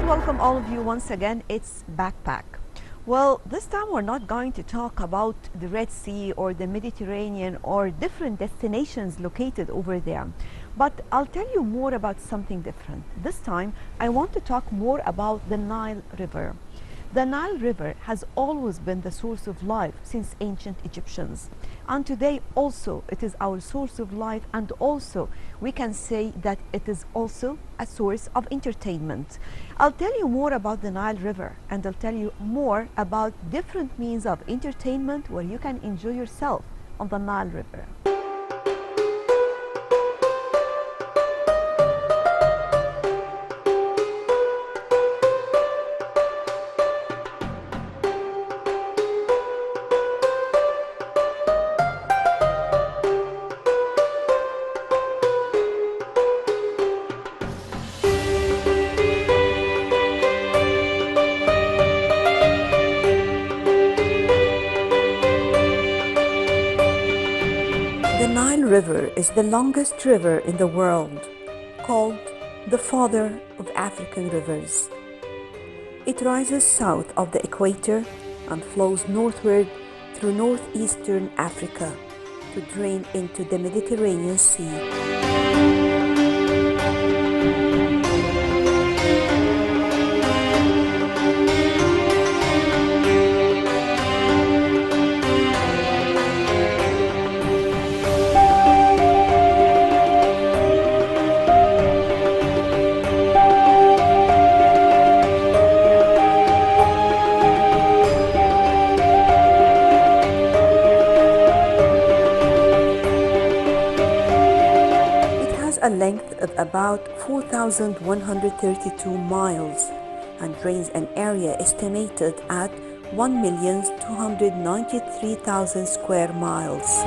welcome all of you once again. It's Backpack. Well, this time we're not going to talk about the Red Sea or the Mediterranean or different destinations located over there, but I'll tell you more about something different. This time I want to talk more about the Nile River. The Nile River has always been the source of life since ancient Egyptians, and today also it is our source of life, and also we can say that it is also a source of entertainment. I'll tell you more about the Nile River, and I'll tell you more about different means of entertainment where you can enjoy yourself on the Nile River. The Nile River is the longest river in the world, called the father of African rivers. It rises south of the equator and flows northward through northeastern Africa to drain into the Mediterranean Sea. A length of about 4,132 miles and drains an area estimated at 1,293,000 square miles.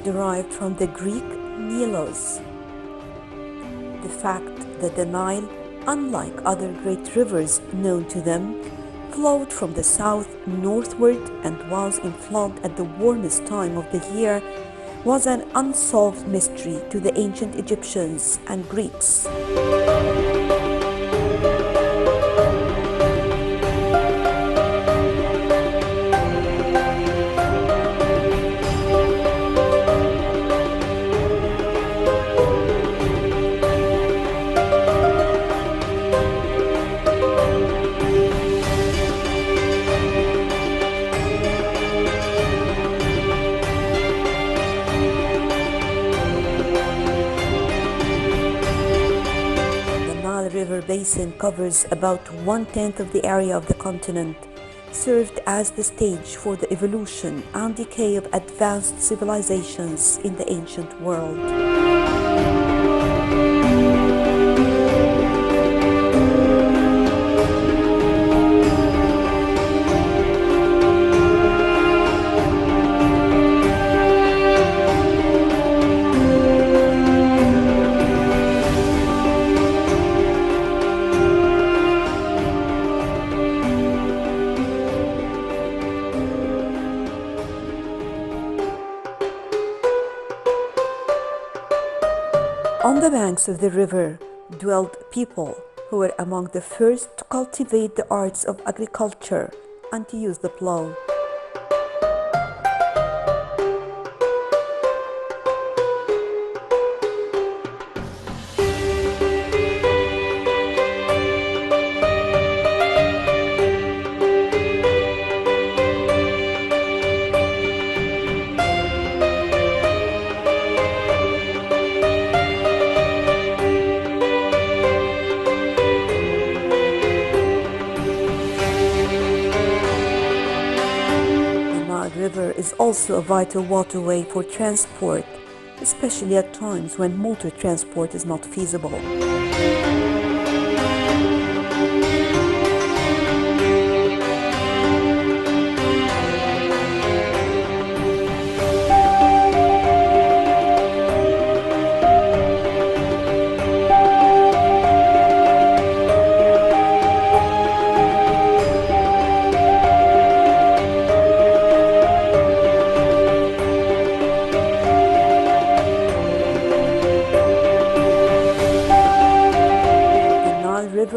Derived from the Greek Nilos. The fact that the Nile, unlike other great rivers known to them, flowed from the south northward and was in flood at the warmest time of the year was an unsolved mystery to the ancient Egyptians and Greeks. The river basin covers about 1/10 of the area of the continent, served as the stage for the evolution and decay of advanced civilizations in the ancient world. On the banks of the river dwelled people who were among the first to cultivate the arts of agriculture and to use the plow. River is also a vital waterway for transport, especially at times when motor transport is not feasible.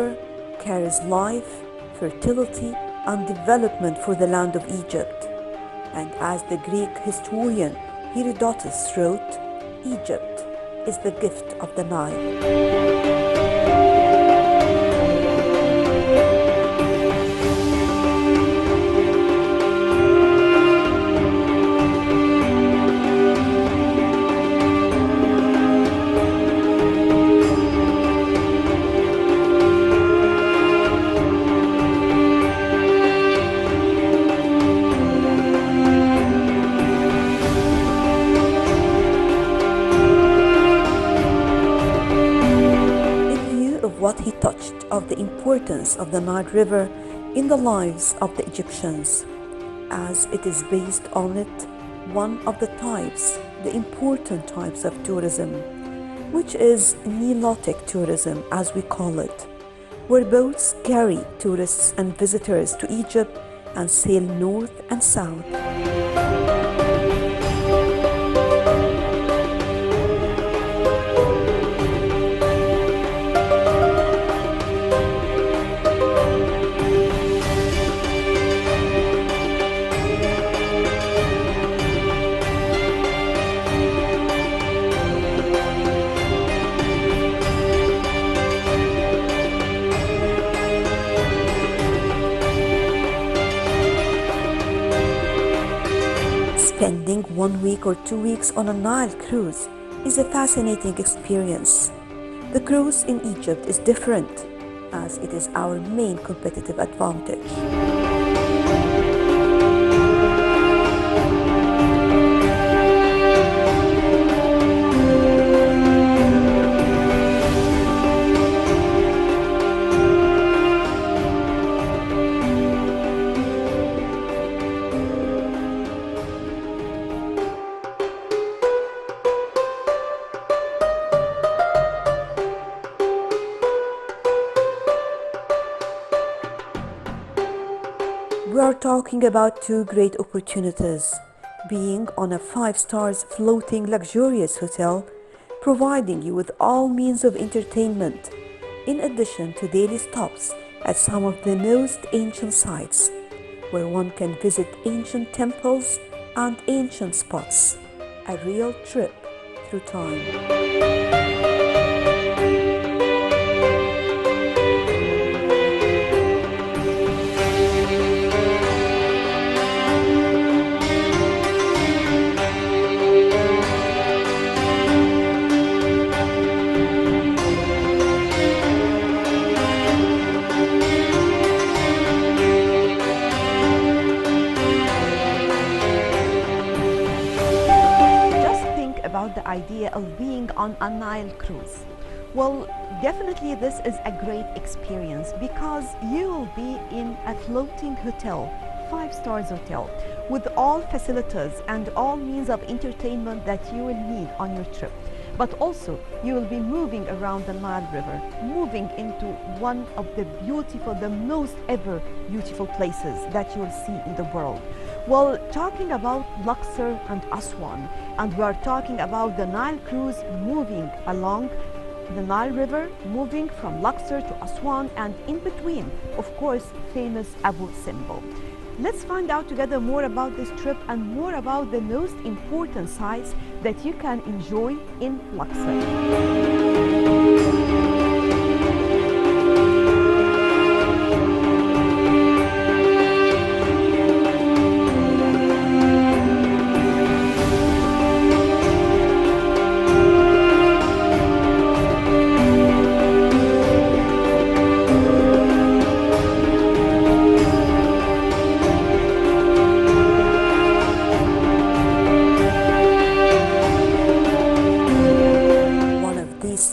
River carries life, fertility, and development for the land of Egypt. And as the Greek historian Herodotus wrote, Egypt is the gift of the Nile. What he touched of the importance of the Nile River in the lives of the Egyptians, as it is based on it one of the types, the important types of tourism, which is Nilotic tourism as we call it, where boats carry tourists and visitors to Egypt and sail north and south. Spending 1 week or 2 weeks on a Nile cruise is a fascinating experience. The cruise in Egypt is different, as it is our main competitive advantage. We are talking about two great opportunities, being on a 5-star floating luxurious hotel, providing you with all means of entertainment, in addition to daily stops at some of the most ancient sites, where one can visit ancient temples and ancient spots, a real trip through time. About the idea of being on a Nile cruise. Well, definitely this is a great experience because you will be in a floating hotel, 5-star hotel, with all facilities and all means of entertainment that you will need on your trip. But also, you will be moving around the Nile River, moving into one of the beautiful, the most ever beautiful places that you will see in the world. Well, talking about Luxor and Aswan, and we are talking about the Nile cruise moving along the Nile River, moving from Luxor to Aswan, and in between, of course, famous Abu Simbel. Let's find out together more about this trip and more about the most important sites that you can enjoy in Luxor.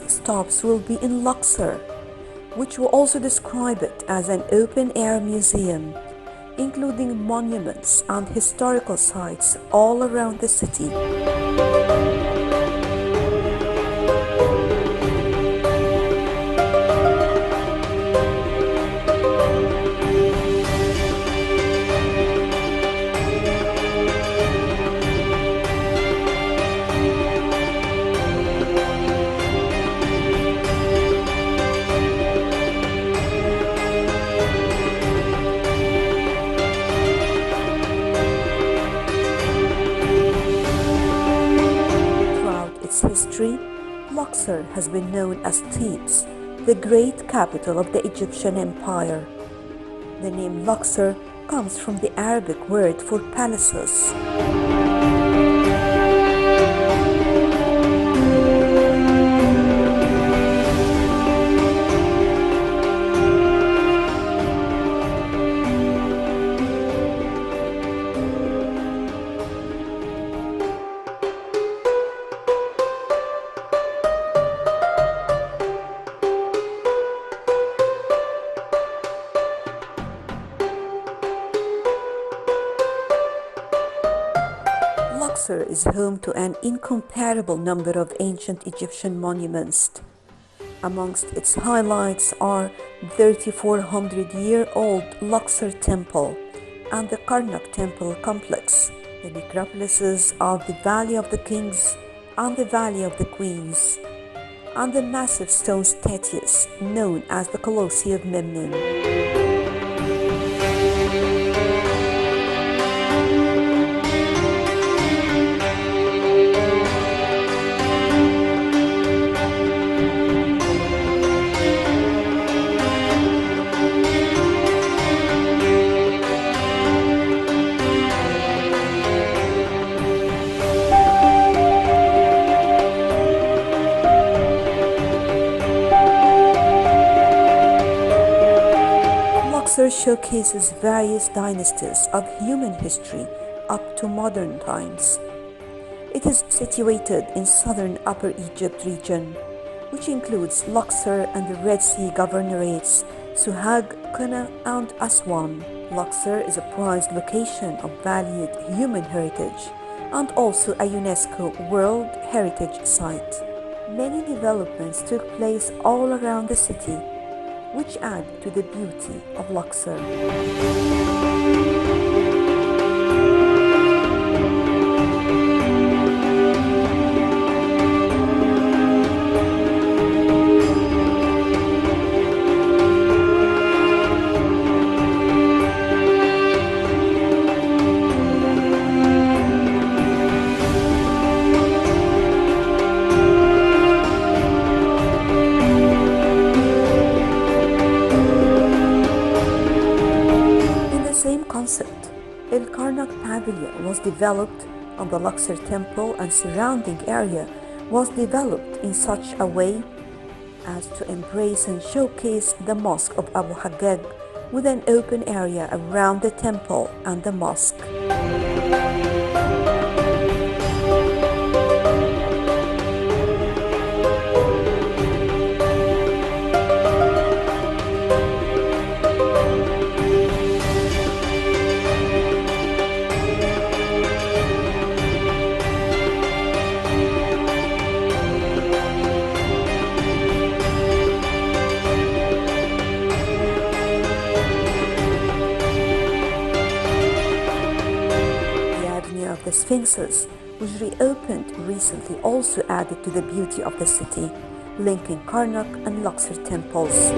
Stops will be in Luxor, which will also describe it as an open-air museum, including monuments and historical sites all around the city. Luxor has been known as Thebes, the great capital of the Egyptian Empire. The name Luxor comes from the Arabic word for palaces. Luxor is home to an incomparable number of ancient Egyptian monuments. Amongst its highlights are the 3,400-year-old Luxor Temple and the Karnak Temple complex, the necropolises of the Valley of the Kings and the Valley of the Queens, and the massive stone statues known as the Colossi of Memnon. Luxor showcases various dynasties of human history up to modern times. It is situated in southern Upper Egypt region, which includes Luxor and the Red Sea governorates, Suhag, Quna, and Aswan. Luxor is a prized location of valued human heritage and also a UNESCO World Heritage Site. Many developments took place all around the city, which add to the beauty of Luxor. El Karnak Pavilion was developed and the Luxor Temple and surrounding area was developed in such a way as to embrace and showcase the Mosque of Abu Haggag with an open area around the temple and the mosque. The Sphinxes, which reopened recently, also added to the beauty of the city, linking Karnak and Luxor temples.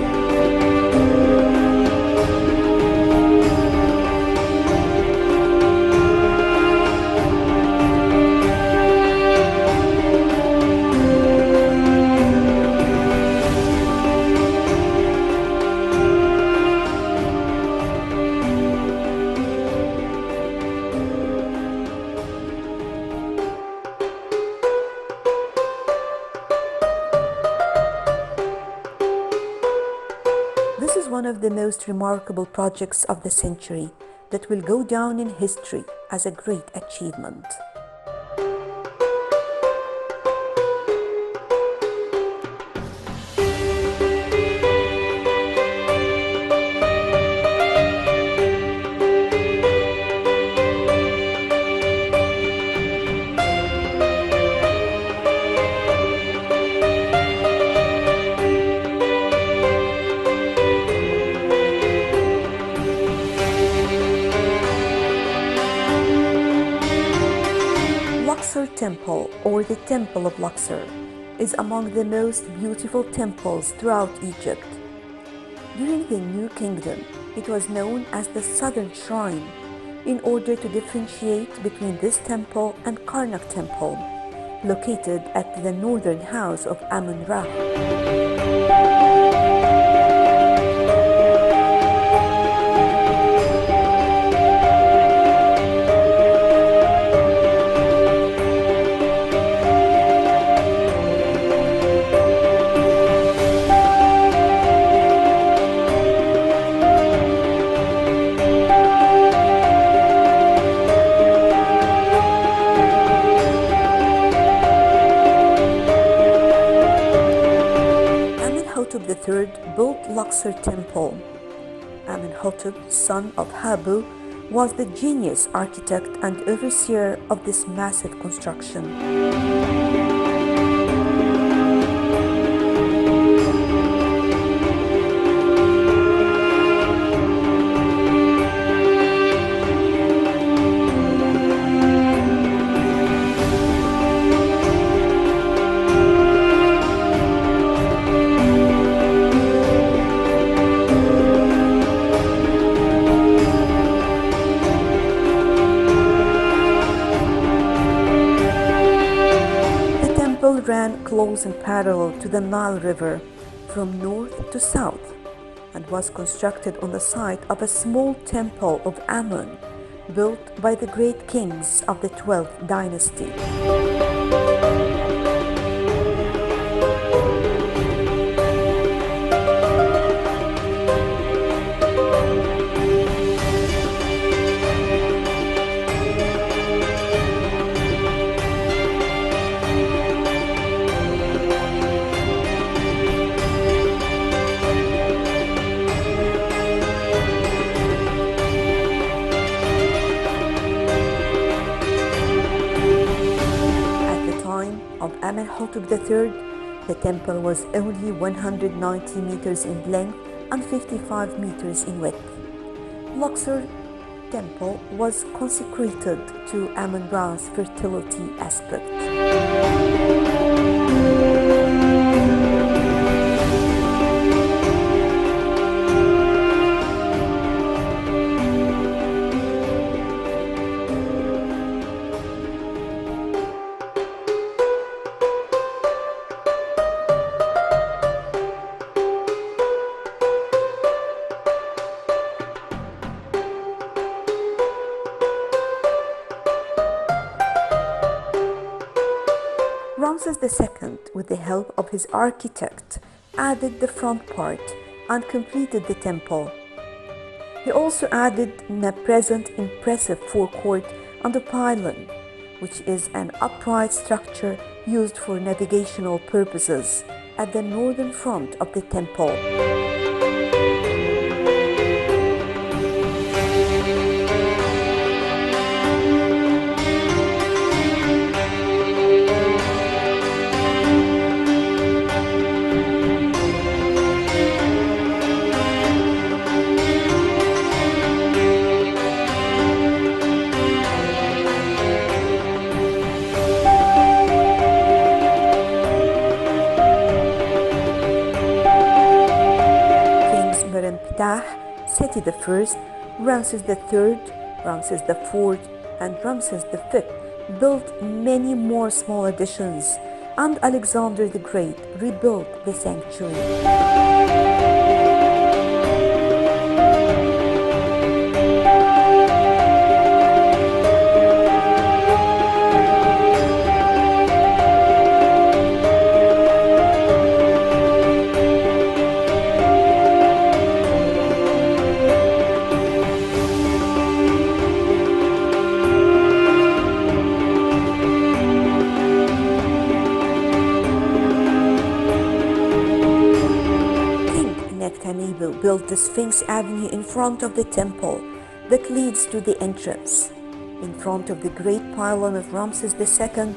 This is one of the most remarkable projects of the century that will go down in history as a great achievement. Luxor Temple, or the Temple of Luxor, is among the most beautiful temples throughout Egypt. During the New Kingdom, it was known as the Southern Shrine in order to differentiate between this temple and Karnak Temple, located at the northern house of Amun-Ra. Amenhotep III built Luxor Temple. Amenhotep, son of Habu, was the genius architect and overseer of this massive construction. Ran close and parallel to the Nile River from north to south and was constructed on the site of a small temple of Amun built by the great kings of the 12th dynasty. Of Amenhotep III, the temple was only 190 meters in length and 55 meters in width. Luxor Temple was consecrated to Amun-Ra's fertility aspect. Ramses II, with the help of his architect, added the front part and completed the temple. He also added the present impressive forecourt and a pylon, which is an upright structure used for navigational purposes at the northern front of the temple. Seti I, Ramses III, Ramses IV, and Ramses V built many more small additions, and Alexander the Great rebuilt the sanctuary. Built the Sphinx Avenue in front of the temple that leads to the entrance. In front of the great pylon of Ramses II,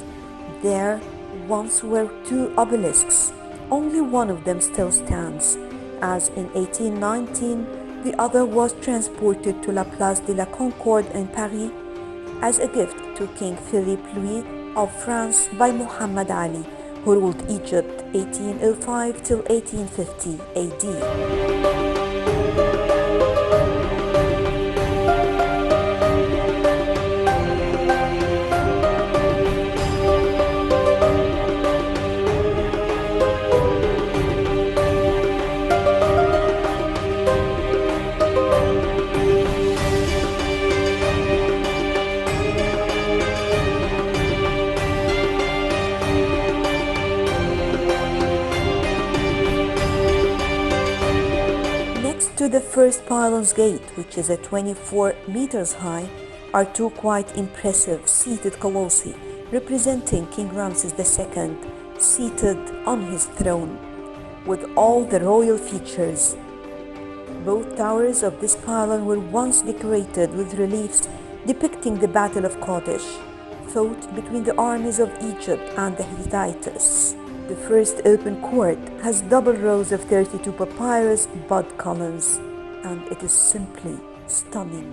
there once were two obelisks. Only one of them still stands, as in 1819 the other was transported to La Place de la Concorde in Paris as a gift to King Philippe Louis of France by Muhammad Ali, who ruled Egypt 1805 till 1850 AD. Next to the first pylon's gate, which is at 24 meters high, are two quite impressive seated colossi representing King Ramses II seated on his throne with all the royal features. Both towers of this pylon were once decorated with reliefs depicting the Battle of Qadesh, fought between the armies of Egypt and the Hittites. The first open court has double rows of 32 papyrus bud columns, and it is simply stunning.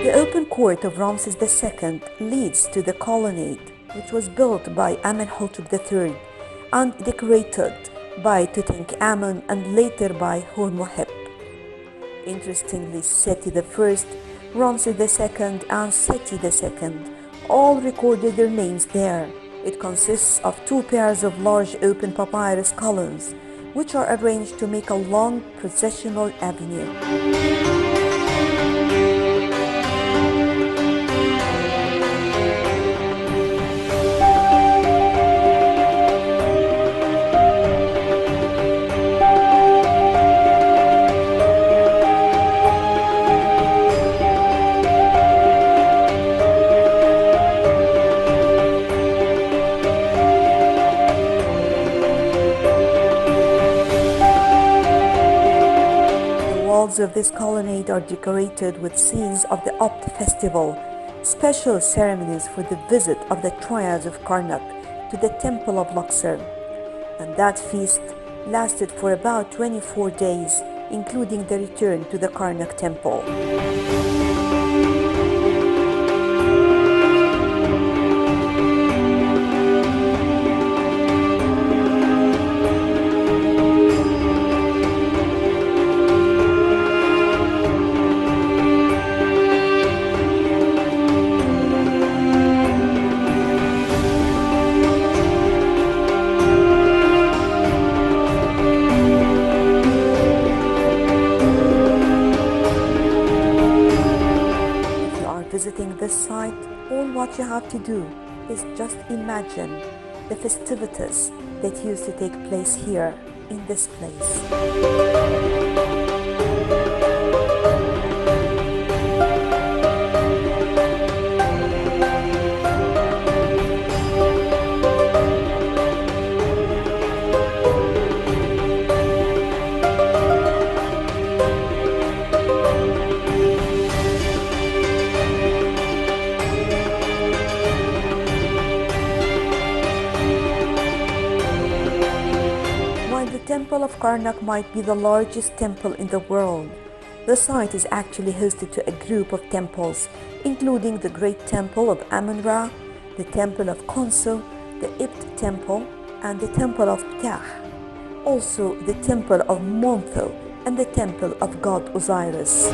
The open court of Ramses II leads to the colonnade, which was built by Amenhotep III and decorated by Tutankhamun and later by Hormoheb. Interestingly, Seti I, Ramses II, and Seti II all recorded their names there. It consists of two pairs of large open papyrus columns, which are arranged to make a long processional avenue. Of this colonnade are decorated with scenes of the Opt festival, special ceremonies for the visit of the triads of Karnak to the temple of Luxor, and that feast lasted for about 24 days, including the return to the Karnak temple. Visiting this site, all what you have to do is just imagine the festivities that used to take place here in this place. The Temple of Karnak might be the largest temple in the world. The site is actually hosted to a group of temples, including the Great Temple of Amun-Ra, the Temple of Khonsu, the Ibt Temple, and the Temple of Ptah. Also, the Temple of Monthil and the Temple of God Osiris.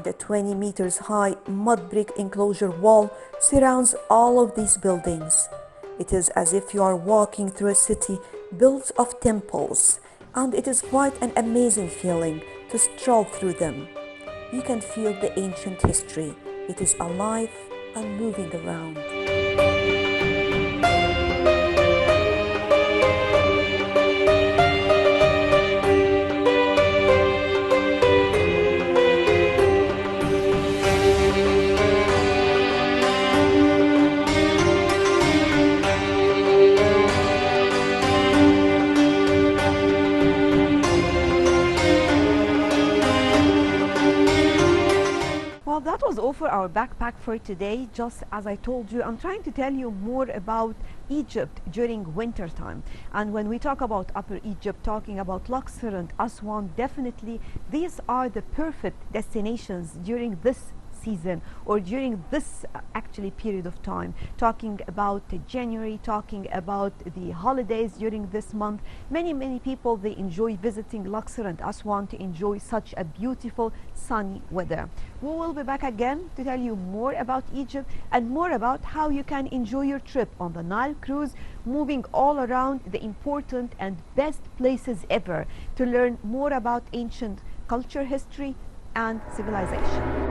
The 20 meters high mud brick enclosure wall surrounds all of these buildings. It is as if you are walking through a city built of temples, and it is quite an amazing feeling to stroll through them. You can feel the ancient history. It is alive and moving around. So for our backpack for today, just as I told you, I'm trying to tell you more about Egypt during winter time. And when we talk about Upper Egypt, talking about Luxor and Aswan, definitely these are the perfect destinations during this season or during this actually period of time. Talking about January, talking about the holidays during this month, many people, they enjoy visiting Luxor and Aswan to enjoy such a beautiful sunny weather. We will be back again to tell you more about Egypt and more about how you can enjoy your trip on the Nile cruise, moving all around the important and best places ever to learn more about ancient culture, history and civilization.